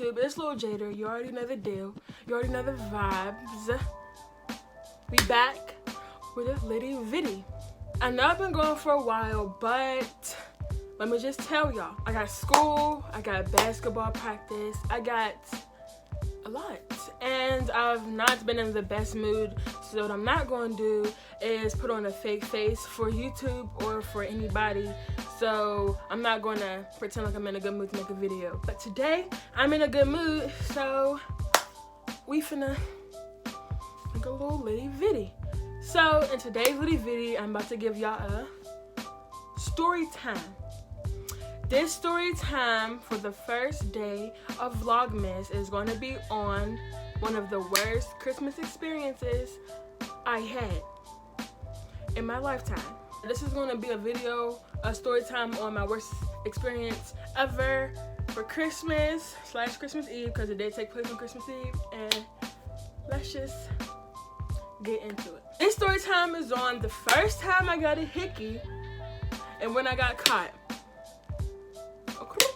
YouTube? It's Lil Jader. You already know the deal. You already know the vibes. We back with a litty viddy. I know I've been going for a while, but let me just tell y'all. I got school, I got basketball practice, I got a lot. And I've not been in the best mood, so what I'm not going to do is put on a fake face for YouTube or for anybody. So I'm not going to pretend like I'm in a good mood to make a video. But today, I'm in a good mood, so we finna make a little litty viddy. So in today's litty viddy, I'm about to give y'all a story time. This story time for the first day of VLOGMAS is going to be on one of the worst Christmas experiences I had in my lifetime. This is going to be a story time on my worst experience ever for Christmas / Christmas Eve, because it did take place on Christmas Eve, and let's just get into it. This story time is on the first time I got a hickey and when I got caught. Okay.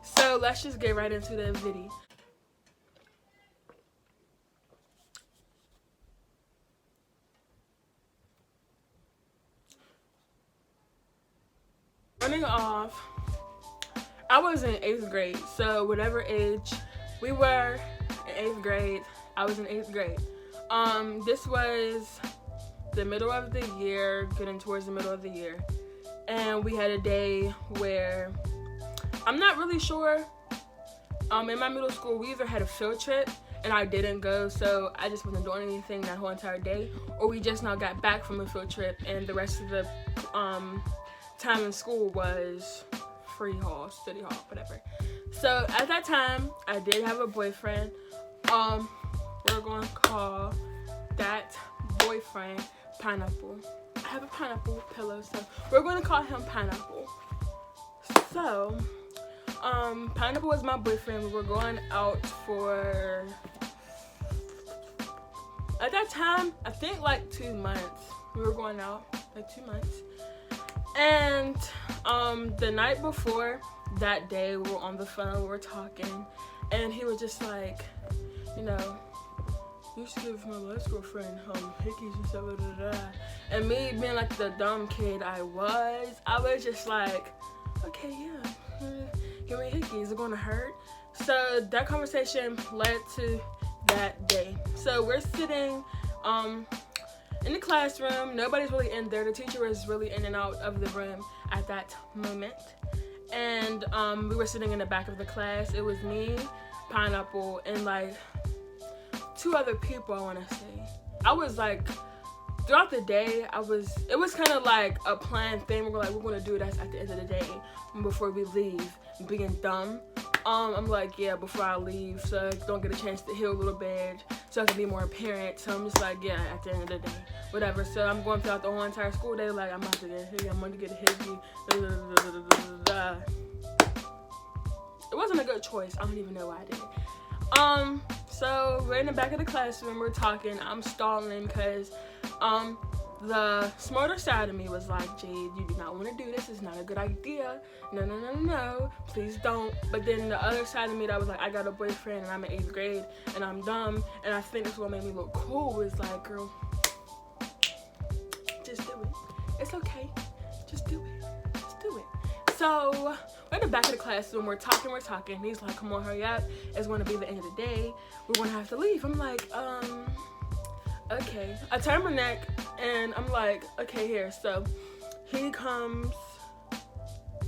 So let's just get right into the video. Running off, I was in 8th grade, so whatever age we were in 8th grade, I was in 8th grade. This was the middle of the year, getting towards the middle of the year, and we had a day where I'm not really sure. In my middle school, we either had a field trip and I didn't go, so I just wasn't doing anything that whole entire day, or we just now got back from a field trip and the rest of the time in school was free hall, study hall, whatever. So at that time, I did have a boyfriend. We're going to call that boyfriend Pineapple. I have a pineapple pillow, so we're going to call him Pineapple. So, Pineapple was my boyfriend. We were going out for, at that time, I think like 2 months. We were going out like 2 months. And the night before that day, we were on the phone, we were talking, and he was just like, you know, you should give my last girlfriend hickeys and stuff, blah, blah, blah. And me being like the dumb kid I was just like, okay, yeah, give me hickeys, it's gonna hurt. So that conversation led to that day. So we're sitting in the classroom, nobody's really in there. The teacher was really in and out of the room at that moment. And we were sitting in the back of the class. It was me, Pineapple, and like 2 other people, I want to say. I was like, throughout the day, it was kind of like a planned thing. We're going to do this at the end of the day before we leave, being dumb. I'm like, yeah, before I leave, so I don't get a chance to heal a little bit, so I can be more apparent. So I'm just like, yeah, at the end of the day, whatever. So I'm going throughout the whole entire school day, like, I'm about to get a hickey, I'm going to get a hickey. It wasn't a good choice. I don't even know why I did it. So we're in the back of the classroom, we're talking, I'm stalling because the smarter side of me was like, Jade, you do not want to do this, it's not a good idea, no, please don't. But then the other side of me that was like, I got a boyfriend and I'm in 8th grade and I'm dumb and I think this is what made me look cool, was like, girl, just do it, it's okay, just do it. So we're in the back of the classroom, we're talking. He's like, come on, hurry up. It's going to be the end of the day. We're going to have to leave. I'm like, okay. I turn my neck and I'm like, okay, here. So he comes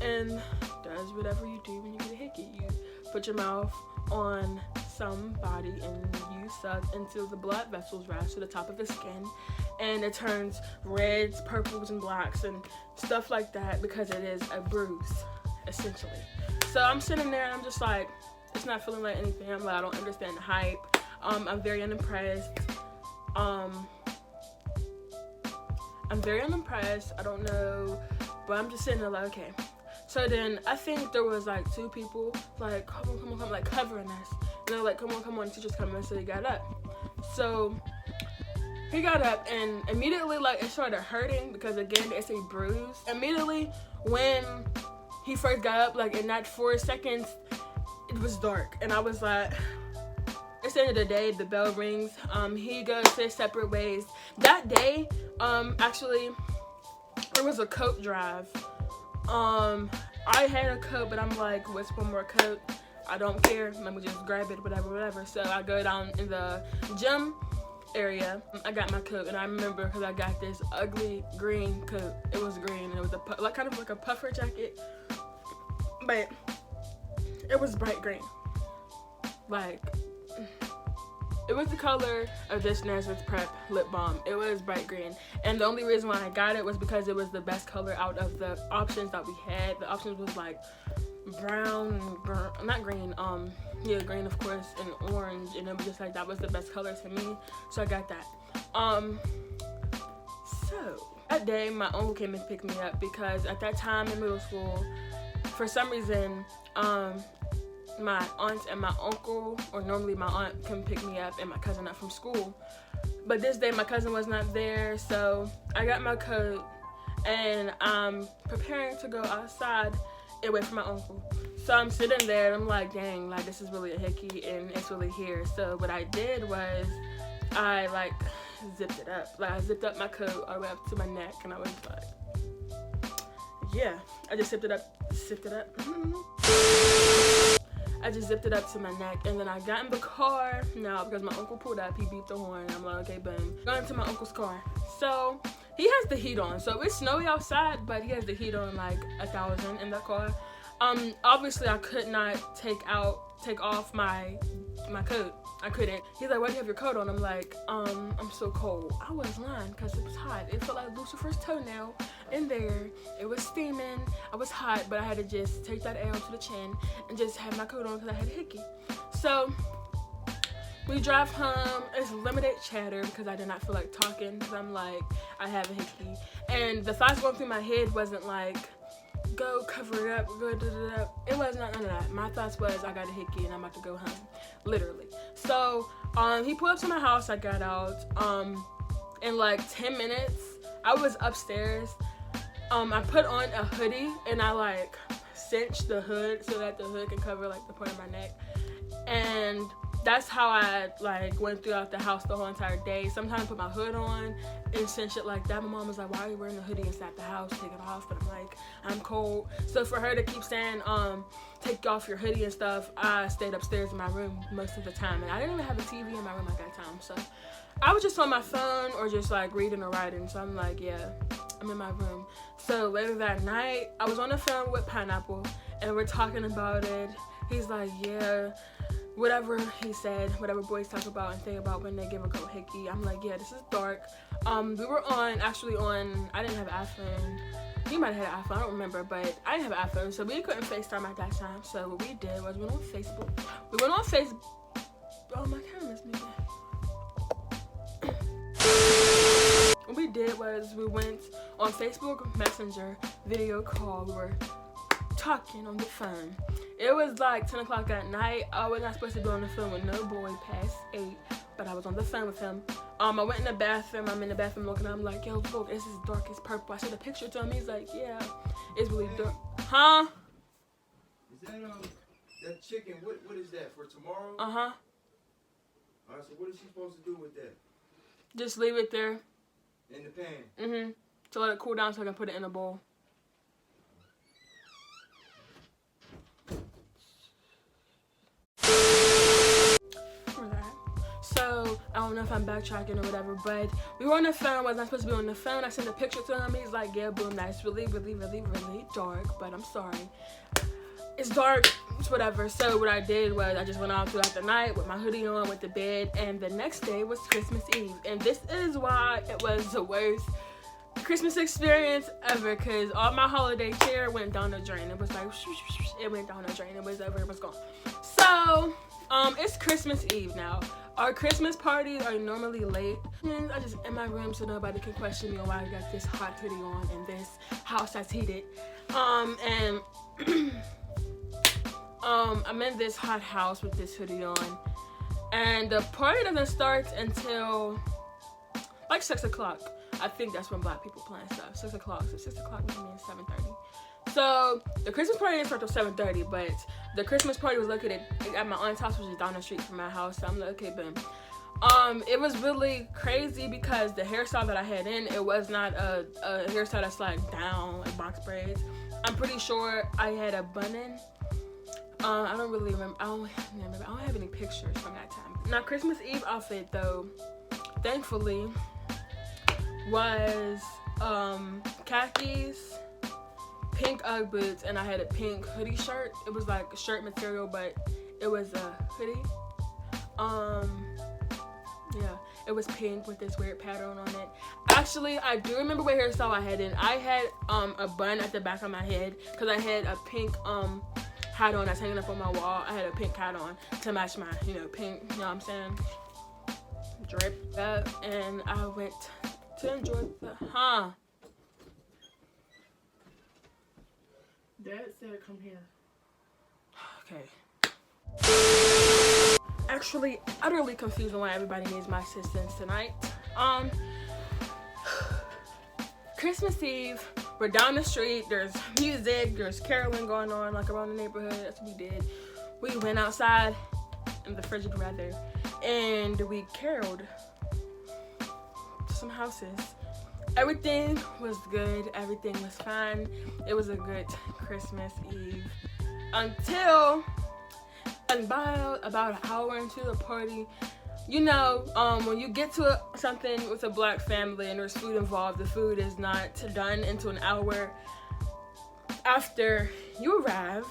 and does whatever you do when you get a hickey. You put your mouth on somebody and you suck until the blood vessels rise to the top of his skin. And it turns reds, purples, and blacks and stuff like that because it is a bruise, essentially. So I'm sitting there and I'm just like, it's not feeling like anything. I'm like, I don't understand the hype. I'm very unimpressed. I'm very unimpressed. I don't know, but I'm just sitting there like, okay. So then I think there was like 2 people like, come on, like covering us. And they're like, come on, teacher's coming. So he got up. So he got up and immediately like it started hurting because again, it's a bruise. Immediately when he first got up, like in that 4 seconds, it was dark, and I was like, it's the end of the day, the bell rings, he goes his separate ways. That day, actually, there was a coat drive. I had a coat, but I'm like, what's one more coat? I don't care, let me just grab it, whatever. So I go down in the gym area, I got my coat, and I remember because I got this ugly green coat. It was green, and it was kind of like a puffer jacket, but it was bright green. Like, it was the color of this Nazareth Prep lip balm. It was bright green, and the only reason why I got it was because it was the best color out of the options that we had. The options was like brown, not green, yeah, green of course, and orange, and it was just like, that was the best color to me, so I got that. So that day my uncle came and picked me up, because at that time in middle school, for some reason, my aunt and my uncle, or normally my aunt, can pick me up and my cousin up from school, but this day my cousin was not there, so I got my coat and I'm preparing to go outside and wait for my uncle. So I'm sitting there and I'm like, dang, like this is really a hickey and it's really here. So what I did was I like zipped it up. Like I zipped up my coat all the way up to my neck, and I was like, yeah, I just zipped it up. I just zipped it up to my neck, and then I got in the car now because my uncle pulled up. He beeped the horn. I'm like, okay, boom. Got into my uncle's car. So he has the heat on. So it's snowy outside, but he has the heat on like 1,000 in that car. Obviously I could not take off my coat. I couldn't. He's like, why do you have your coat on? I'm like, I'm so cold. I was lying because it was hot. It felt like Lucifer's toenail in there. It was steaming. I was hot, but I had to just take that L to the chin and just have my coat on because I had a hickey. So we drive home. It's limited chatter because I did not feel like talking, because I'm like, I have a hickey. And the thoughts going through my head wasn't like, go cover it up, go da-da-da. It was not none of that. My thoughts was, I got a hickey and I'm about to go home, literally. So he pulled up to my house. I got out. In like 10 minutes, I was upstairs. I put on a hoodie and I like cinched the hood so that the hood can cover like the point of my neck, and that's how I like went throughout the house the whole entire day. Sometimes I put my hood on and cinch it like that. My mom was like, why are you wearing a hoodie inside the house? Take it off. But I'm like, I'm cold. So for her to keep saying, take off your hoodie and stuff, I stayed upstairs in my room most of the time. And I didn't even have a TV in my room at that time. So I was just on my phone or just like reading or writing. So I'm like, yeah, I'm in my room. So later that night, I was on the phone with Pineapple and we're talking about it. He's like, yeah, whatever he said, whatever boys talk about and think about when they give a girl hickey. I'm like, yeah, this is dark. We were actually on, I didn't have an iPhone. He might have had an iPhone, I don't remember, but I didn't have an iPhone, so we couldn't FaceTime at that time. So what we did was we went on Facebook. Oh, my camera's moving. What we did was we went on Facebook Messenger video call. We were talking on the phone. It was like 10 o'clock at night. I was not supposed to be on the phone with no boy past 8, but I was on the phone with him. I went in the bathroom. I'm in the bathroom looking. I'm like, yo, look, this is dark as purple. I showed a picture to him. He's like, yeah, it's really dark. Huh? Is that chicken? What is that for tomorrow? Uh-huh. Alright, so what is she supposed to do with that? Just leave it there. In the pan? Mm-hmm. To let it cool down so I can put it in a bowl. So I don't know if I'm backtracking or whatever, but we were on the phone. I was not supposed to be on the phone. I sent a picture to him. He's like, yeah, boom, that's really, really, really, really dark, but I'm sorry. It's dark, it's whatever. So what I did was I just went out throughout the night with my hoodie on, went to bed, and the next day was Christmas Eve. And this is why it was the worst Christmas experience ever, because all my holiday cheer went down the drain. It was like, it went down the drain. It was over, it was gone. So it's Christmas Eve now. Our Christmas parties are normally late. And I just in my room so nobody can question me on why I got this hot hoodie on and this house that's heated. I'm in this hot house with this hoodie on, and the party doesn't start until like 6 o'clock. I think that's when black people plan stuff. 6 o'clock. So 6 o'clock would mean 7:30. So the Christmas party didn't start till 7:30, but the Christmas party was located at my aunt's house, which is down the street from my house. So I'm like, okay, boom. It was really crazy because the hairstyle that I had in, it was not a hairstyle that's like down, like box braids. I'm pretty sure I had a bun in. I don't really remember. I don't have any pictures from that time. Now, Christmas Eve outfit though, thankfully, was khakis, pink Ugg boots, and I had a pink hoodie shirt. It was like a shirt material, but it was a hoodie. Yeah, it was pink with this weird pattern on it. Actually, I do remember what hairstyle I had in. I had a bun at the back of my head because I had a pink hat on that's hanging up on my wall. I had a pink hat on to match my, pink, you know what I'm saying, drip up, and I went to enjoy the, Dad said come here. Okay. Actually, utterly confused on why everybody needs my assistance tonight. Christmas Eve, we're down the street, there's music, there's caroling going on like around the neighborhood. That's what we did. We went outside in the frigid weather and we caroled to some houses. Everything was good, everything was fine. It was a good Christmas Eve until about an hour into the party. When you get to something with a black family and there's food involved, the food is not done until an hour after you arrive,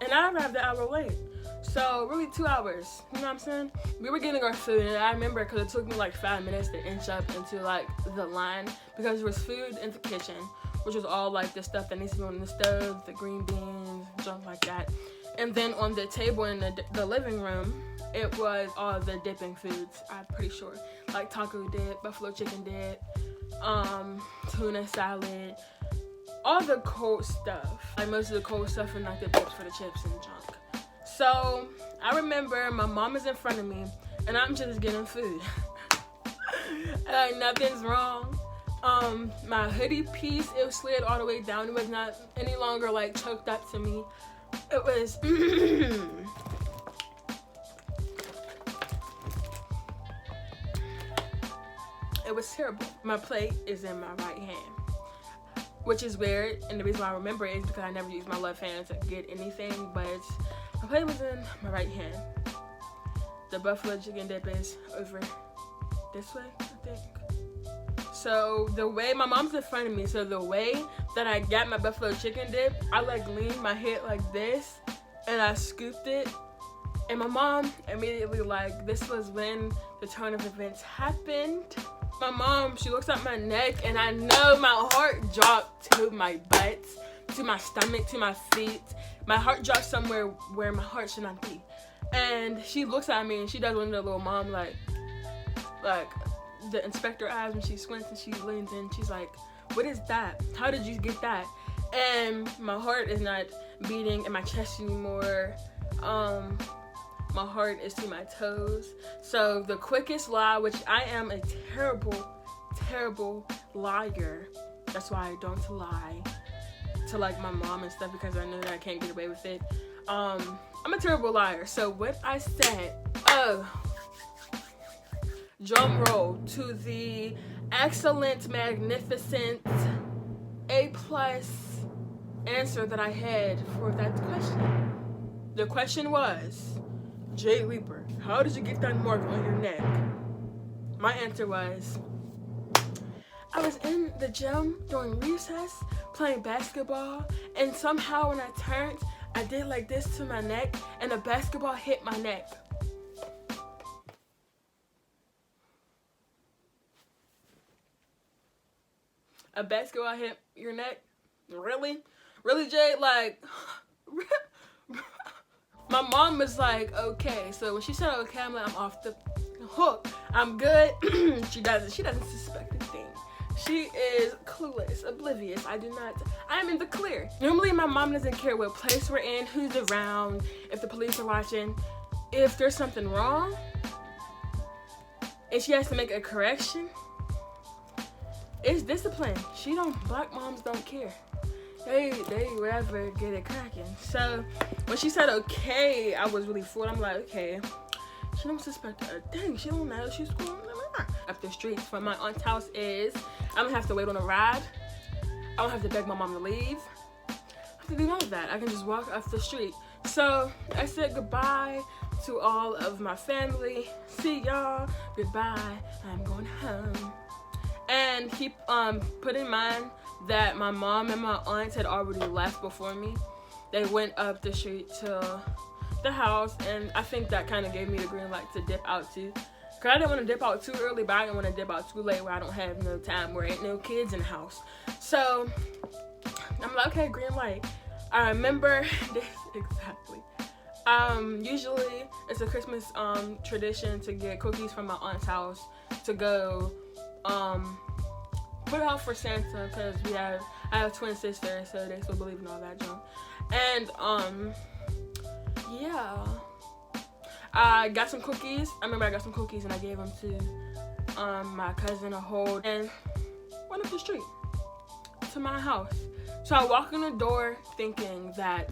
and I arrived an hour late. So really 2 hours, you know what I'm saying? We were getting our food, and I remember because it took me like 5 minutes to inch up into like the line because there was food in the kitchen, which was all like the stuff that needs to be on the stove, the green beans, junk like that. And then on the table in the living room, it was all the dipping foods, I'm pretty sure. Like taco dip, buffalo chicken dip, tuna salad, all the cold stuff. Like most of the cold stuff and like the dips for the chips and junk. So I remember my mom is in front of me and I'm just getting food. Like nothing's wrong. My hoodie piece, it slid all the way down. It was not any longer like choked up to me. It was it was terrible. My plate is in my right hand, which is weird, and the reason why I remember it is because I never use my left hand to get anything, but my plate was in my right hand. The buffalo chicken dip is over this way, I think. So the way, my mom's in front of me, so the way that I got my buffalo chicken dip, I like leaned my head like this and I scooped it, and my mom immediately, like, this was when the turn of events happened. My mom, she looks at my neck and I know my heart dropped to my butt, to my stomach, to my feet. My heart dropped somewhere where my heart should not be. And she looks at me and she does one of the little mom like the inspector eyes when she squints and she leans in. She's like, what is that? How did you get that? And my heart is not beating in my chest anymore. My heart is to my toes. So the quickest lie, which I am a terrible, terrible liar. That's why I don't lie to like my mom and stuff, because I know that I can't get away with it. I'm a terrible liar. So what I said, drum roll to the excellent, magnificent, A+ answer that I had for that question. The question was, Jay Leeper, how did you get that mark on your neck? My answer was, I was in the gym during recess playing basketball, and somehow when I turned, I did like this to my neck, and a basketball hit my neck. A basketball hit your neck? Really? Really, Jay? Like, my mom was like, okay. So when she said okay, I'm like, I'm off the hook. I'm good. She doesn't suspect a thing. She is clueless, oblivious. I am in the clear. Normally my mom doesn't care what place we're in, who's around, if the police are watching. If there's something wrong and she has to make a correction, it's discipline. Black moms don't care. they rather get it cracking. So when she said okay, I was really fooled. I'm like, okay, she don't suspect a thing. She don't know she's going up the streets from my aunt's house is I don't have to wait on a ride. I don't have to beg my mom to leave. I have to do none of that. I can just walk up the street. So I said goodbye to all of my family. See y'all. Goodbye. I'm going home. And keep put in mind that my mom and my aunts had already left before me. They went up the street to the house, and I think that kind of gave me the green light to dip out too. Cause I didn't want to dip out too early, but I didn't want to dip out too late where I don't have no time, where ain't no kids in the house. So I'm like, okay, green light. I remember this exactly. Usually it's a Christmas tradition to get cookies from my aunt's house to go put out for Santa, because I have twin sisters, so they still believe in all that junk. And yeah, I got some cookies. I remember I got some cookies and I gave them to my cousin to hold, and went up the street to my house. So I walk in the door thinking that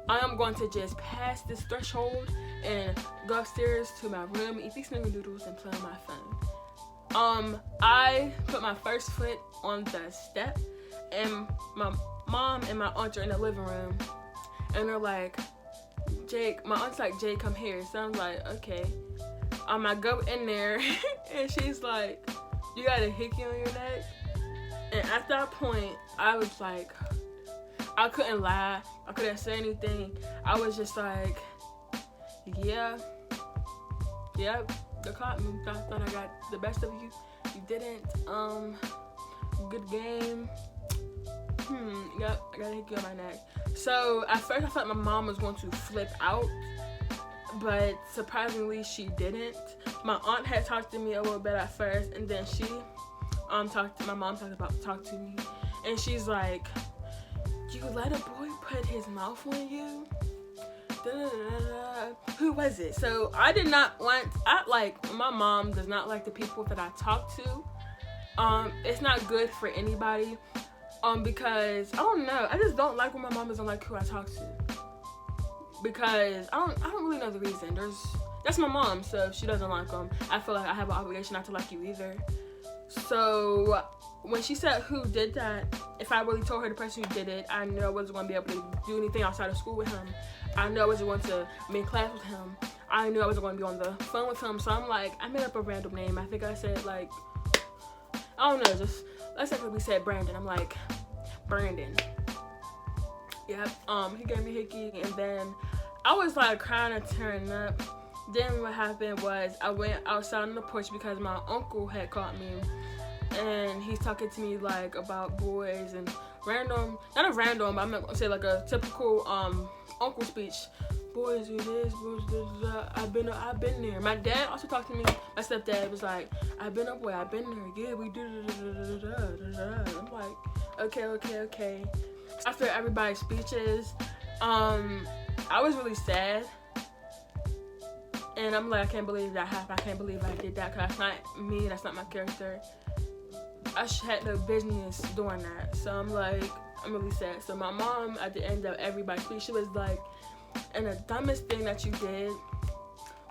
I am going to just pass this threshold and go upstairs to my room, eat these snickerdoodles, and play on my phone. I put my first foot on the step, and my mom and my aunt are in the living room, and they're like, Jake, my aunt's like, Jake, come here. So I'm like, okay. I go in there, and she's like, you got a hickey on your neck? And at that point, I was like, I couldn't lie. I couldn't say anything. I was just like, yeah, they caught me. I thought I got the best of you. You didn't. Good game. Yep, I got a hickey on my neck. So at first I thought my mom was going to flip out, but surprisingly she didn't. My aunt had talked to me a little bit at first, and then she talked to me, and she's like, you let a boy put his mouth on you? Who was it? So I did not want, my mom does not like the people that I talk to. It's not good for anybody. Because I don't know, I just don't like when my mom doesn't like who I talk to. Because I don't really know the reason. That's my mom, so if she doesn't like them, I feel like I have an obligation not to like you either. So when she said who did that, if I really told her the person who did it, I knew I wasn't going to be able to do anything outside of school with him. I knew I wasn't going to be in class with him. I knew I wasn't going to be on the phone with him. So I'm like, I made up a random name. I think I said like, I don't know, just let's say we said Brandon. I'm like, Brandon. Yep. He gave me hickey, and then I was like kind of tearing up. Then what happened was I went outside on the porch because my uncle had caught me, and he's talking to me like about boys and random, not a random, but I'm not gonna say like a typical uncle speech. Boys do this, boys do that. I've been there. My dad also talked to me. My stepdad was like, I've been up where I've been there. Yeah, we do. I'm like, okay. After everybody's speeches, I was really sad. And I'm like, I can't believe that happened. I can't believe I did that, because that's not me. That's not my character. I had no business doing that. So I'm like, I'm really sad. So my mom, at the end of everybody's speech, she was like, and the dumbest thing that you did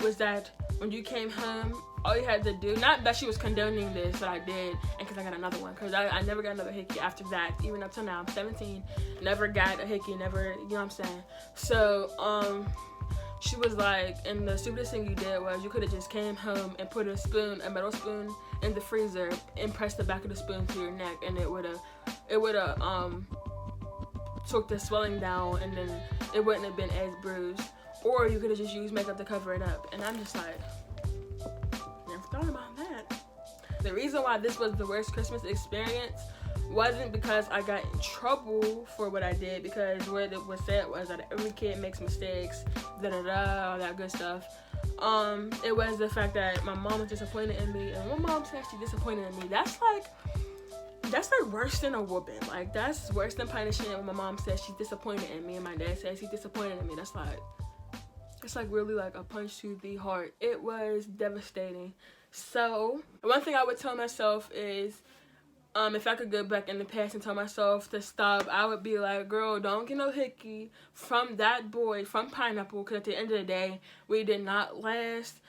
was that when you came home, all you had to do, not that she was condoning this that I did, and because I got another one, because I never got another hickey after that, even up till now. I'm 17, never got a hickey, never, you know what I'm saying? So, she was like, and the stupidest thing you did was you could have just came home and put a metal spoon in the freezer and pressed the back of the spoon to your neck, and it would have took the swelling down, and then it wouldn't have been as bruised. Or you could have just used makeup to cover it up. And I'm just like, never thought about that. The reason why this was the worst Christmas experience wasn't because I got in trouble for what I did, because what it was said was that every kid makes mistakes, all that good stuff. It was the fact that my mom was disappointed in me, and when mom said she's disappointed in me, that's like worse than a whooping. Like, that's worse than punishment when my mom says she's disappointed in me and my dad says he's disappointed in me. That's like really like a punch to the heart. It was devastating. So one thing I would tell myself is If I could go back in the past and tell myself to stop, I would be like, girl, don't get no hickey from that boy, from Pineapple, because at the end of the day, we did not last.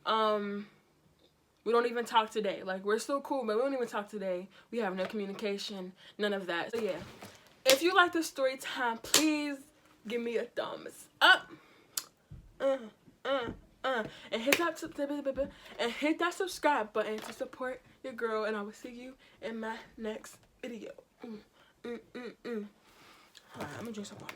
We don't even talk today. Like, we're still cool, but we don't even talk today. We have no communication, none of that. So, yeah. If you like this story time, please give me a thumbs up. And hit that subscribe button to support your girl. And I will see you in my next video. Alright, I'm gonna drink some water.